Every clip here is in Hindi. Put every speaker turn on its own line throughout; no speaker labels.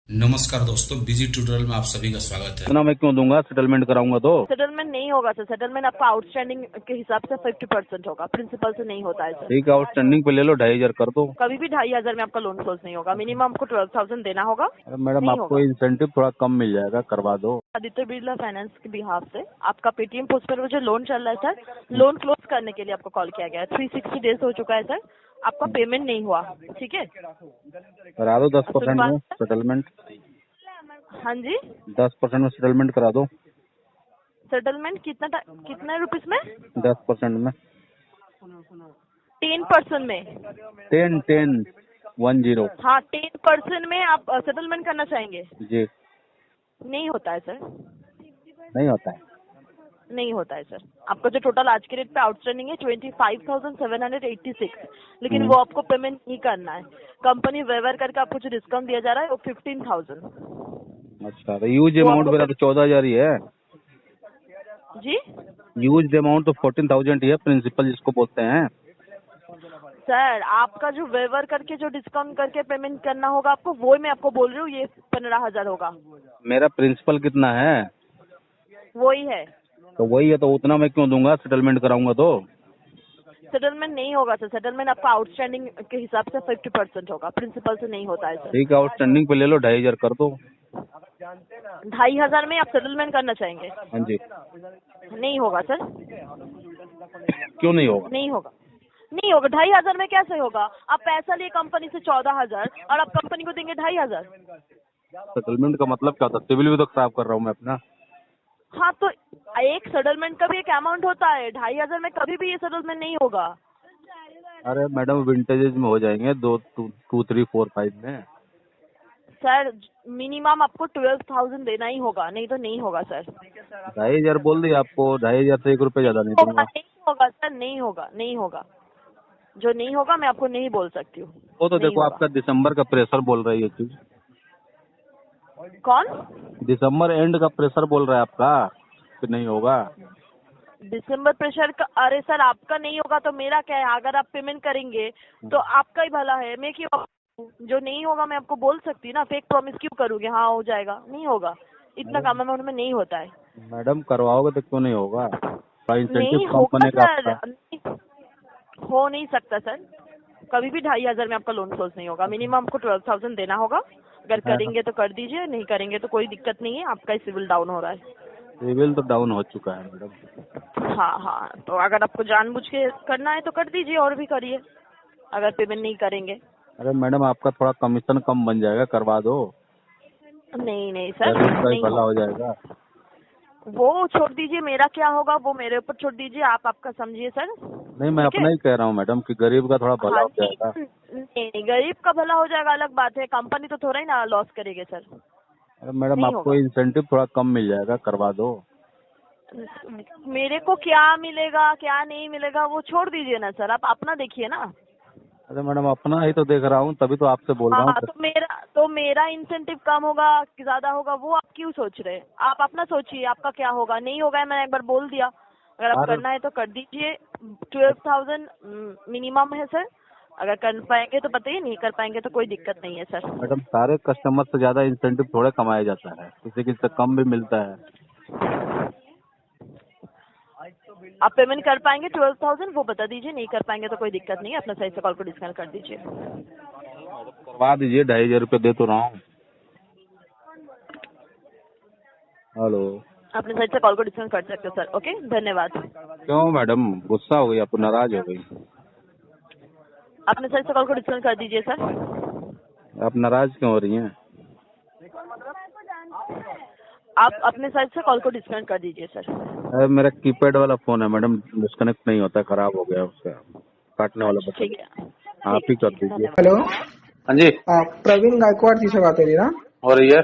नमस्कार दोस्तों, बिजी ट्यूटोरियल में आप सभी का स्वागत है।
इतना मैं क्यों दूंगा? सेटलमेंट कराऊंगा तो
सेटलमेंट नहीं होगा सर। सेटलमेंट आपका आउटस्टैंडिंग के हिसाब से 50% होगा, प्रिंसिपल से नहीं होता है सर।
ठीक है, आउटस्टैंडिंग पे ले लो, 2,500 कर दो।
कभी भी 2,500 में आपका लोन क्लोज नहीं होगा। मिनिमम आपको 12,000 देना होगा।
अरे मैडम,
नहीं
आपको
होगा।
इंसेंटिव थोड़ा कम मिल जाएगा, करवा दो।
आदित्य बिरला फाइनेंस के बिहाफ से आपका पेटीएम पोस्ट पर जो लोन चल रहा है सर, लोन क्लोज करने के लिए आपको कॉल किया गया है। 360 डेज हो चुका है सर, आपका पेमेंट नहीं हुआ। ठीक है,
करा दो 10% में सेटलमेंट।
हाँ जी,
10% में सेटलमेंट करा दो।
सेटलमेंट कितना रुपीज में?
10% में
10% में
10
हाँ, 10% में आप सेटलमेंट करना चाहेंगे?
जी।
नहीं होता है सर,
नहीं होता है।
नहीं होता है सर। आपका जो टोटल आज के रेट पे आउटस्टैंडिंग है 25,786, लेकिन वो आपको पेमेंट नहीं करना है। कंपनी वेवर करके आपको जो डिस्काउंट दिया जा रहा है वो 15,000।
अच्छा, तो यूज अमाउंट मेरा तो 14,000 ही है।
जी
यूज अमाउंट तो 14,000 ही है, प्रिंसिपल जिसको बोलते हैं।
सर, आपका जो वेवर करके जो डिस्काउंट करके पेमेंट करना होगा आपको, वो मैं आपको बोल रही हूँ, ये 15,000 होगा।
मेरा प्रिंसिपल कितना है?
वही है।
तो वही है, तो उतना मैं क्यों दूंगा? सेटलमेंट कराऊंगा तो।
सेटलमेंट नहीं होगा सर। सेटलमेंट आपका आउटस्टैंडिंग के हिसाब से 50% होगा, प्रिंसिपल से नहीं होता है सर।
ठीक है, आउटस्टैंडिंग पे ले लो, 2,500 कर दो।
2,500 में आप सेटलमेंट करना चाहेंगे?
हाँ जी।
नहीं होगा सर।
क्यों नहीं होगा?
नहीं होगा, नहीं होगा। 2,500 में कैसे होगा? आप पैसा लिए कंपनी से 14,000 और आप कंपनी को देंगे 2,500।
सेटलमेंट का मतलब क्या होता है? सिविल भी तो खराब कर रहा हूँ मैं अपना।
हाँ, तो एक सेटलमेंट का भी एक अमाउंट होता है। 2,500 में कभी भी ये सेटलमेंट नहीं होगा।
अरे मैडम, विंटेजेस में हो जाएंगे, 2, 3, 4, 5 में।
सर, मिनिमम आपको 12,000 देना ही होगा, नहीं तो नहीं होगा सर।
2,500 बोल दिया आपको, 2,500 से 1 रुपये ज्यादा नहीं दूंगा।
नहीं होगा सर, नहीं होगा, नहीं होगा। जो नहीं होगा मैं आपको नहीं बोल सकती हूँ।
वो तो देखो, आपका दिसंबर का प्रेशर बोल रहा है ये चीज।
कौन?
दिसंबर एंड का प्रेशर बोल रहा है आपका कि नहीं होगा।
दिसंबर प्रेशर का? अरे सर, आपका नहीं होगा तो मेरा क्या है? अगर आप पेमेंट करेंगे तो आपका ही भला है। मैं क्यों? जो नहीं होगा मैं आपको बोल सकती हूँ ना। फेक प्रॉमिस क्यों करूँगी? हाँ हो जाएगा, नहीं होगा। इतना काम अमाउंट में नहीं होता है।
मैडम, करवाओगे तो क्यों नहीं होगा?
नहीं होगा सर, हो नहीं सकता सर। कभी भी 2,500 में आपका लोन क्लोज नहीं होगा। मिनिमम आपको 12,000 देना होगा। अगर करेंगे तो कर दीजिए, नहीं करेंगे तो कोई दिक्कत नहीं है। आपका सिविल डाउन हो रहा है।
सिविल तो डाउन हो चुका है मैडम।
हाँ हाँ, तो अगर आपको जानबूझ के करना है तो कर दीजिए, और भी करिए अगर पेमेंट नहीं करेंगे।
अरे मैडम, आपका थोड़ा कमीशन कम बन जाएगा, करवा दो।
नहीं नहीं सर,
गरीब का ही
नहीं
भला हो
होगा।
जाएगा।
वो छोड़ दीजिए, मेरा क्या होगा वो मेरे ऊपर छोड़ दीजिए। आप आपका समझिए सर।
नहीं, मैं
ठीक है?
अपना ही कह रहा हूँ मैडम कि गरीब का थोड़ा भला
हाँ
हो जाएगा।
नहीं, गरीब का भला हो जाएगा अलग बात है। कंपनी तो थोड़ा ही ना लॉस करेगी सर।
अरे मैडम,
नहीं
आपको
होगा।
इंसेंटिव थोड़ा कम मिल जाएगा, करवा दो।
मेरे को क्या मिलेगा क्या नहीं मिलेगा वो छोड़ दीजिए ना सर, आप अपना देखिए ना।
अरे मैडम, अपना ही तो देख रहा हूँ, तभी तो आपसे बोल रहा
हाँ,
हूँ।
तो मेरा इंसेंटिव कम होगा कि ज्यादा होगा वो आप क्यों सोच रहे हैं? आप अपना सोचिए, आपका क्या होगा। नहीं होगा, मैंने एक बार बोल दिया। अगर आप करना है तो कर दीजिए। 12,000 मिनिमम है सर। अगर कर पाएंगे तो बताइए, नहीं कर पाएंगे तो कोई दिक्कत नहीं है सर।
मैडम, सारे कस्टमर से ज्यादा इंसेंटिव थोड़े कमाया जाता है, किसी किसी से कम भी मिलता है।
आप पेमेंट कर पाएंगे 12,000 वो बता दीजिए, नहीं कर पाएंगे तो कोई दिक्कत नहीं है। अपना सही से कॉल को डिस्कनेक्ट कर दीजिए।
करवा दीजिए, 2,500 रुपये दे तो रहा हूँ। हेलो।
अपने साइड से कॉल को डिस्कनेक्ट कर सकते हो सर। ओके, धन्यवाद।
क्यों मैडम, गुस्सा हो गई? आप नाराज हो गई?
अपने साइड से कॉल को डिस्कनेक्ट कर दीजिए सर।
आप नाराज क्यों हो रही हैं?
आप अपने साइड से कॉल को डिस्कनेक्ट कर दीजिए सर।
अरे मेरा कीपैड वाला फोन है मैडम, डिस्कनेक्ट नहीं होता, खराब हो गया, उसका काटने वाला बटन।
ठीक है,
आप ही कर दीजिए।
हेलो,
हाँ जी।
प्रवीण गायकवाड़ जी से बात हो रही है ना?
हो रही है।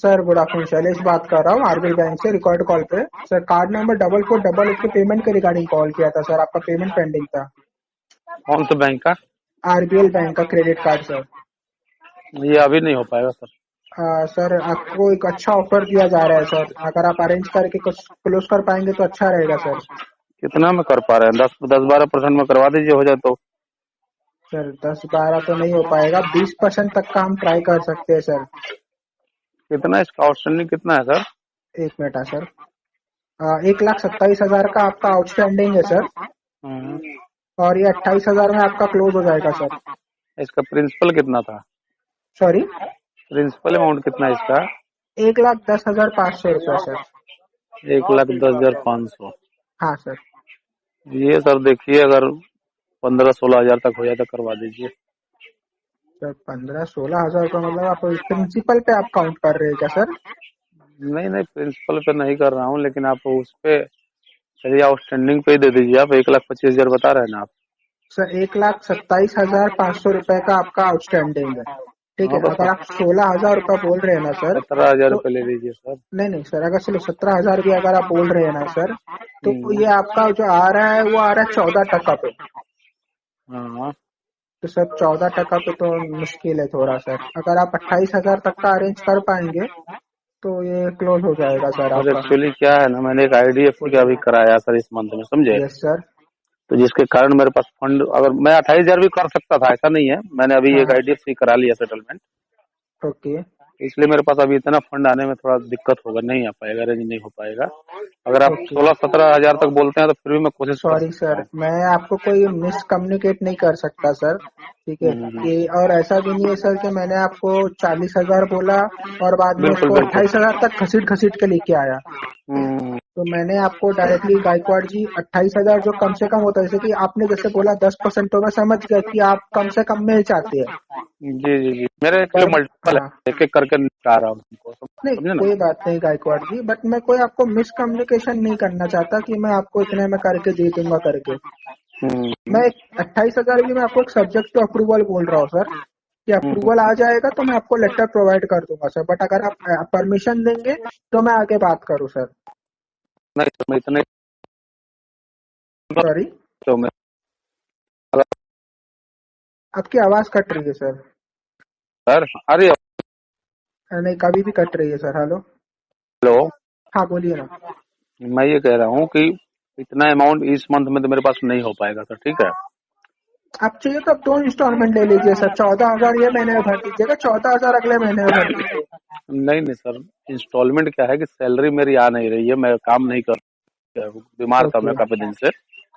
सर गुड आफ्टरनून, शैलेश बात कर रहा हूँ आरबीएल बैंक से, रिकॉर्ड कॉल पे। सर कार्ड नंबर 4488 के पेमेंट के रिगार्डिंग कॉल किया था सर, आपका पेमेंट पेंडिंग था।
कौन सा बैंक का?
आरबीएल बैंक का क्रेडिट कार्ड सर।
ये अभी नहीं हो पाएगा सर।
सर आपको एक अच्छा ऑफर दिया जा रहा है सर, अगर आप अरेंज करके कुछ क्लोज कर पाएंगे तो अच्छा रहेगा सर।
कितना में कर पा रहे हैं? 10-12% में करवा दीजिए, हो जाए तो।
सर 10-12 तो नहीं हो पाएगा, 20% तक का हम ट्राई कर सकते हैं सर।
कितना इसका आउटस्टैंडिंग कितना है सर?
1 मिनट है सर। 1,27,000 का आपका आउटस्टैंडिंग है सर,
हम्म,
और ये 28,000 में आपका क्लोज हो जाएगा सर।
इसका प्रिंसिपल कितना था?
सॉरी,
प्रिंसिपल अमाउंट कितना है इसका?
1,10,500 रुपये सर।
1,10,500।
हाँ सर।
ये सर देखिए, अगर 15-16 हजार तक हो जाए तो करवा दीजिए।
सर 15-16 हजार रुपये मतलब आप प्रिंसिपल पे आप काउंट कर रहे हैं क्या सर?
नहीं नहीं, प्रिंसिपल पे नहीं कर रहा हूँ, लेकिन आप उस पे चलिए आउटस्टैंडिंग पे ही दे दीजिए। आप 1,25,000 बता रहे हैं ना आप?
सर 1,27,500 रुपए का आपका आउटस्टैंडिंग है, ठीक
हाँ
है।
तो
अगर आप 16,000 रुपये बोल रहे हैं ना सर,
17,000
तो
रुपये ले लीजिए सर।
नहीं नहीं सर, अगर चलो 17,000 भी अगर आप बोल रहे हैं ना सर, तो
हम्म,
ये आपका जो आ रहा है वो आ रहा है 14% पे।
हाँ
तो सर 14% पे तो मुश्किल है थोड़ा सर। अगर आप 28,000 तक का अरेंज कर पाएंगे तो ये क्लोज हो जाएगा सर
सर,
आपका।
एक्चुअली क्या है ना, मैंने एक IDFC का भी कराया सर इस मंथ में, समझे?
Yes sir.
तो जिसके कारण मेरे पास फंड, अगर मैं 28,000 भी कर सकता था, ऐसा नहीं है। मैंने अभी एक
हाँ।
IDFC करा लिया सेटलमेंट,
ओके।
इसलिए मेरे पास अभी इतना फंड आने में थोड़ा दिक्कत होगा, नहीं आ पाएगा, अरेंज नहीं हो पाएगा। अगर आप
ओके
16-17 हजार तक बोलते हैं तो फिर भी मैं कोशिश कर
सॉरी
सकता
सर,
हूँ।
मैं आपको कोई मिस कम्युनिकेट नहीं कर सकता सर, ठीक है।
हम्म,
ये और ऐसा भी नहीं है सर कि मैंने आपको 40,000 बोला और बाद में
बिल्कुल
उसको
बिल्कुल।
28,000 तक घसीट घसीट के लेके आया।
हम्म,
तो मैंने आपको डायरेक्टली गायकवाड़ जी 28,000 जो कम से कम होता है, जैसे कि आपने जैसे बोला 10%, तो मैं समझ गया कि आप कम से कम में ही चाहते हैं।
जी जी जी, मेरे एक्चुअली
पर
मल्टीपल
हाँ,
है, एक एक करके निपटा रहा हूँ उनको,
नहीं
समझे ना?
कोई बात नहीं गायकवाड़ जी, बट मैं कोई आपको मिसकम्युनिकेशन नहीं करना चाहता कि मैं आपको इतने में करके दे दूंगा करके।
हम्म,
मैं 28,000 भी मैं आपको एक सब्जेक्ट टू अप्रूवल बोल रहा हूँ सर, कि
हम्म,
अप्रूवल आ जाएगा तो मैं आपको लेटर प्रोवाइड कर दूंगा सर, बट अगर आप परमिशन देंगे तो मैं आगे बात करूँ सर।
नहीं तो मैं इतने
सॉरी,
तो मैं,
आपकी आवाज कट रही है सर।
सर अरे
नहीं, कभी भी कट रही है सर। हेलो।
हेलो,
हाँ बोलिए ना।
मैं ये कह रहा हूँ कि इतना अमाउंट इस मंथ में तो मेरे पास नहीं हो पाएगा सर, ठीक है?
आप चाहिए तो आप 2 इंस्टॉलमेंट ले लीजिए सर, 14,000 ये महीने में भर दीजिएगा, 14,000 अगले महीने में भर दीजिए।
नहीं नहीं सर, इंस्टॉलमेंट क्या है कि सैलरी मेरी आ नहीं रही है, मैं काम नहीं कर, बीमार था
ओके।
मैं काफी दिन से,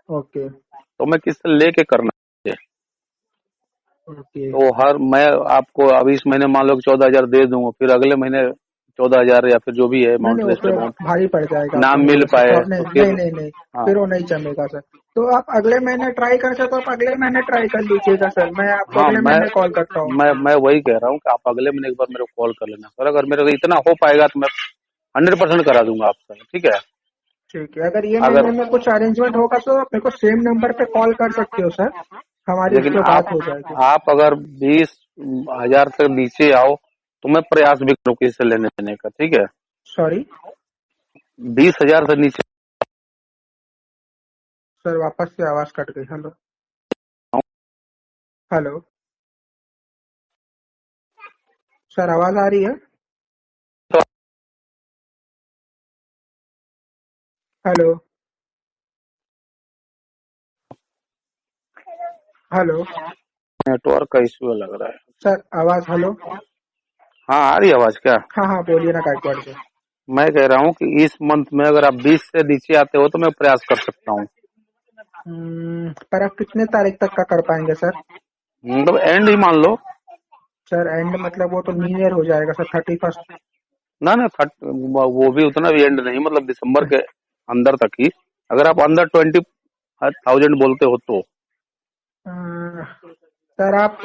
ओके।
तो मैं किससे लेके करना है?
ओके।
तो हर मैं आपको अभी इस महीने मान लो कि 14,000 दे दूंगा, फिर अगले महीने 14,000 या फिर जो भी है
नहीं
अमाउंट,
नहीं, वो
रेस्ट
फिर
अमाउंट
भारी पड़ जाएगा
ना
आपके लिए
मिल
वैसे
पाए
तो।
तो
नहीं
फिर,
नहीं नहीं नहीं,
हाँ
फिर वो नहीं चलेगा सर। तो आप अगले महीने ट्राई कर सकते हो, आप अगले महीने ट्राई कर लीजिएगा सर, मैं आपको
हाँ,
अगले
मैं
महीने कॉल करता हूँ।
मैं वही कह रहा हूँ कि आप अगले महीने एक बार मेरे को कॉल कर लेना सर। अगर मेरे को इतना हो पाएगा तो मैं 100% करा दूंगा आपसे, ठीक है?
ठीक है, अगर ये
अगर
महीने में कुछ अरेंजमेंट होगा तो आप मेरे को सेम नंबर पे कॉल कर सकते हो सर, हमारी उस
लेकिन
पर बात
आप
हो जाएगी।
आप अगर 20,000 से नीचे आओ तो मैं प्रयास भी करूँ किसी से लेने देने का, ठीक है?
सॉरी
20,000 से नीचे
सर, वापस से आवाज कट गई। हेलो। हेलो सर, आवाज आ रही है? हेलो। हेलो
नेटवर्क का इश्यू लग रहा है।
सर, आवाज। हेलो।
हाँ, आ रही है आवाज क्या?
हाँ हाँ बोलिए ना गायकवाड़ जी।
मैं कह रहा हूँ कि इस मंथ में अगर आप 20 से नीचे आते हो तो मैं प्रयास कर सकता हूँ।
पर आप कितने तारीख तक का कर पाएंगे सर?
मतलब एंड ही मान लो।
सर एंड मतलब वो तो न्यू ईयर हो जाएगा सर, 31st।
ना ना, वो भी उतना भी एंड नहीं, मतलब दिसंबर के अंदर तक ही। अगर आप अंदर 20,000 बोलते हो तो
सर आप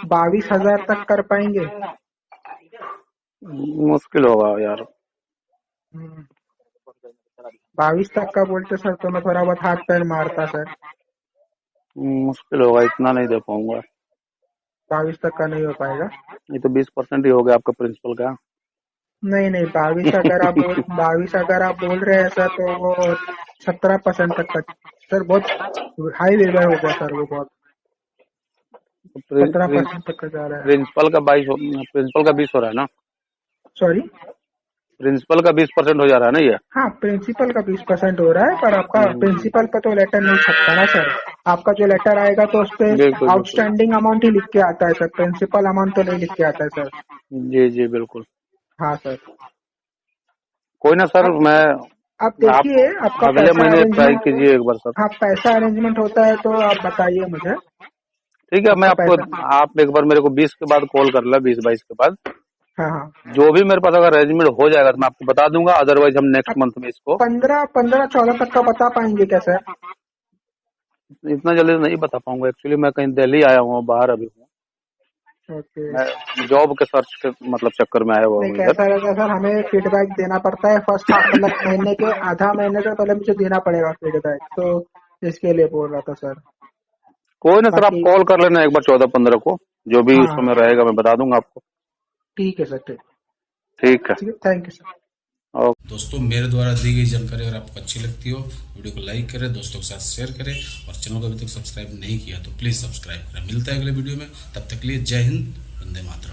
22,000 तक कर पाएंगे?
मुश्किल होगा यार।
22 तक का बोलते सर तो मैं थोड़ा बहुत हाथ पैर मारता सर।
मुश्किल होगा, इतना नहीं दे पाऊंगा।
22 तक का नहीं हो पाएगा?
ये तो 20% ही हो गया आपका प्रिंसिपल का।
नहीं नहीं, 22 अगर आप बोल रहे हैं सर, तो वो 17% तक का सर, बहुत हाई लेवल हो गया सर, वो बहुत। 17% तक का जा रहा है।
प्रिंसिपल का 22, प्रिंसिपल का 20 हो रहा है ना?
सॉरी।
प्रिंसिपल का 20% हो जा रहा है ना ये?
हाँ, प्रिंसिपल का 20% हो रहा है, पर आपका
हम्म,
प्रिंसिपल पर तो लेटर नहीं छपता ना सर। आपका जो लेटर आएगा तो उस पे
बिल्कुल बिल्कुल।
आउटस्टैंडिंग अमाउंट ही लिख के आता है सर, प्रिंसिपल अमाउंट तो नहीं लिख के आता है सर।
जी जी बिल्कुल।
हाँ सर।
कोई ना सर, मैं
आप देखिए, आपका
अगले
पैसा
महीने ट्राई
अरेंजमेंट,
कीजिए एक बार सर।
हाँ पैसा अरेंजमेंट होता है तो आप बताइए मुझे।
ठीक है, मैं
आपका
आपको,
पैसा,
आप एक बार मेरे को 20 के बाद कॉल कर लो, 20-22 के बाद।
हाँ हाँ,
जो भी मेरे पास अगर अरेंजमेंट हो जाएगा तो मैं आपको बता दूंगा, अदरवाइज हम नेक्स्ट मंथ में इसको
15-14 तक का बता पाएंगे क्या सर?
इतना जल्दी नहीं बता पाऊंगा। एक्चुअली मैं कहीं दिल्ली आया हूँ, बाहर अभी हूँ।
ओके।
मैं जॉब के सर्च के मतलब चक्कर में आया हुआ
नहीं
हूँ इधर।
कैसा रहता है सर, हमें फीडबैक देना पड़ता है फर्स्ट हाफ, मतलब महीने के आधा महीने से पहले मुझे देना पड़ेगा फीडबैक, तो इसके लिए बोल रहा था सर।
कोई ना सर, आप
बाकी
कॉल कर लेना एक बार 14-15 को, जो भी
हाँ
उस
हाँ,
समय रहेगा मैं बता दूंगा आपको।
ठीक है सर, ठीक
ठीक है।
ठीक है, थैंक यू सर।
ओके।
दोस्तों, मेरे द्वारा दी गई जानकारी अगर आपको अच्छी लगती हो, वीडियो को लाइक करें, दोस्तों के साथ शेयर करें, और चैनल को अभी तक सब्सक्राइब नहीं किया तो प्लीज सब्सक्राइब करें। मिलता है अगले वीडियो में, तब तक के लिए जय हिंद, वंदे मातरम।